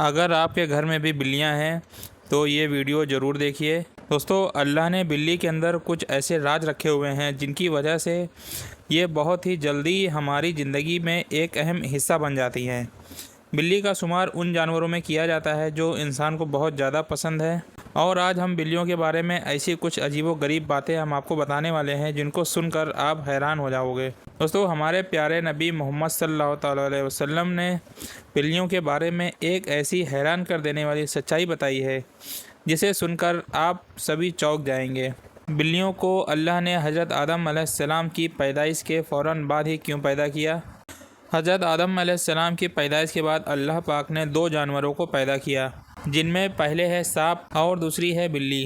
اگر آپ کے گھر میں بھی بلیاں ہیں تو یہ ویڈیو ضرور دیکھیے۔ دوستو، اللہ نے بلی کے اندر کچھ ایسے راز رکھے ہوئے ہیں جن کی وجہ سے یہ بہت ہی جلدی ہماری زندگی میں ایک اہم حصہ بن جاتی ہیں۔ بلی کا شمار ان جانوروں میں کیا جاتا ہے جو انسان کو بہت زیادہ پسند ہے، اور آج ہم بلیوں کے بارے میں ایسی کچھ عجیب و غریب باتیں ہم آپ کو بتانے والے ہیں جن کو سن کر آپ حیران ہو جاؤ گے۔ دوستو، ہمارے پیارے نبی محمد صلی اللہ تعالیٰ علیہ وسلم نے بلیوں کے بارے میں ایک ایسی حیران کر دینے والی سچائی بتائی ہے جسے سن کر آپ سبھی چونک جائیں گے۔ بلیوں کو اللہ نے حضرت آدم علیہ السلام کی پیدائش کے فوراً بعد ہی کیوں پیدا کیا؟ حضرت آدم علیہ السلام کی پیدائش کے بعد اللہ پاک نے 2 جانوروں کو پیدا کیا، جن میں پہلے ہے سانپ اور دوسری ہے بلی۔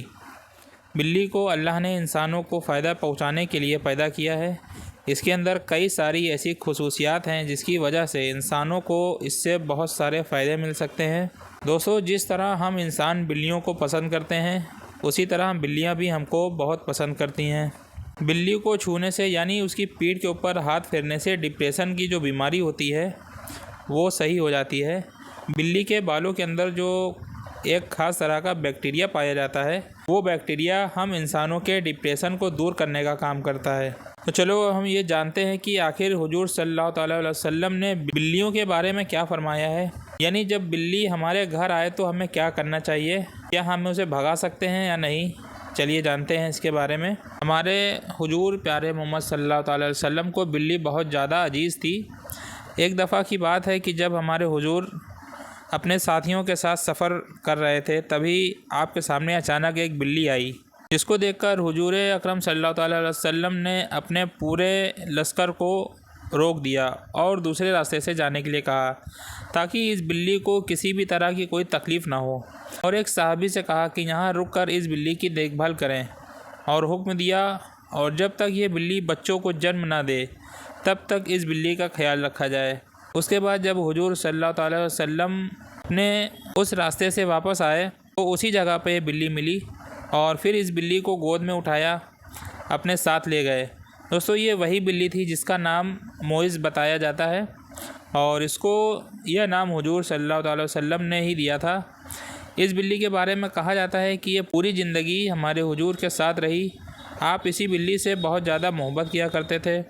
بلی کو اللہ نے انسانوں کو فائدہ پہنچانے کے لیے پیدا کیا ہے۔ اس کے اندر کئی ساری ایسی خصوصیات ہیں جس کی وجہ سے انسانوں کو اس سے بہت سارے فائدے مل سکتے ہیں۔ دوستو، جس طرح ہم انسان بلیوں کو پسند کرتے ہیں اسی طرح بلیاں بھی ہم کو بہت پسند کرتی ہیں۔ بلی کو چھونے سے یعنی اس کی پیٹھ کے اوپر ہاتھ پھیرنے سے ڈپریشن کی جو بیماری ہوتی ہے وہ صحیح ہو جاتی ہے۔ بلی کے بالوں کے اندر جو ایک خاص طرح کا بیکٹیریا پایا جاتا ہے، وہ بیکٹیریا ہم انسانوں کے ڈپریشن کو دور کرنے کا کام کرتا ہے۔ تو چلو ہم یہ جانتے ہیں کہ آخر حضور صلی اللہ تعالیٰ علیہ وسلم نے بلیوں کے بارے میں کیا فرمایا ہے، یعنی جب بلی ہمارے گھر آئے تو ہمیں کیا کرنا چاہیے، کیا ہم اسے بھگا سکتے ہیں یا نہیں؟ چلیے جانتے ہیں اس کے بارے میں۔ ہمارے حضور پیارے محمد صلی اللہ تعالیٰ علیہ وسلم کو بلی بہت زیادہ عزیز تھی۔ ایک دفعہ کی بات ہے کہ جب ہمارے حضور اپنے ساتھیوں کے ساتھ سفر کر رہے تھے تبھی آپ کے سامنے اچانک ایک بلی آئی، جس کو دیکھ کر حضور اکرم صلی اللہ تعالیٰ علیہ وسلم نے اپنے پورے لشکر کو روک دیا اور دوسرے راستے سے جانے کے لیے کہا تاکہ اس بلی کو کسی بھی طرح کی کوئی تکلیف نہ ہو، اور ایک صحابی سے کہا کہ یہاں رک کر اس بلی کی دیکھ بھال کریں، اور حکم دیا اور جب تک یہ بلی بچوں کو جنم نہ دے تب تک اس بلی کا خیال رکھا جائے۔ اس کے بعد جب حضور صلی اللہ تعالیٰ علیہ وسلم نے اس راستے سے واپس آئے تو اسی جگہ پہ یہ بلی ملی، اور پھر اس بلی کو گود میں اٹھایا اپنے ساتھ لے گئے۔ دوستو، یہ وہی بلی تھی جس کا نام معز بتایا جاتا ہے، اور اس کو یہ نام حضور صلی اللہ تعالیٰ وسلم نے ہی دیا تھا۔ اس بلی کے بارے میں کہا جاتا ہے کہ یہ پوری زندگی ہمارے حضور کے ساتھ رہی۔ آپ اسی بلی سے بہت زیادہ محبت کیا کرتے تھے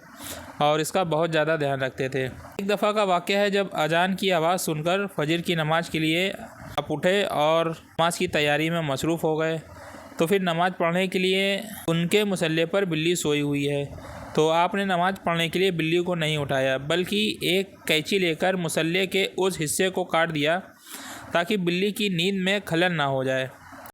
اور اس کا بہت زیادہ دھیان رکھتے تھے۔ ایک دفعہ کا واقعہ ہے جب اذان کی آواز سن کر فجر کی نماز کے لیے آپ اٹھے اور نماز کی تیاری میں مصروف ہو گئے، تو پھر نماز پڑھنے کے لیے ان کے مصلی پر بلی سوئی ہوئی ہے، تو آپ نے نماز پڑھنے کے لیے بلی کو نہیں اٹھایا بلکہ ایک قینچی لے کر مصلی کے اس حصے کو کاٹ دیا تاکہ بلی کی نیند میں خلل نہ ہو جائے۔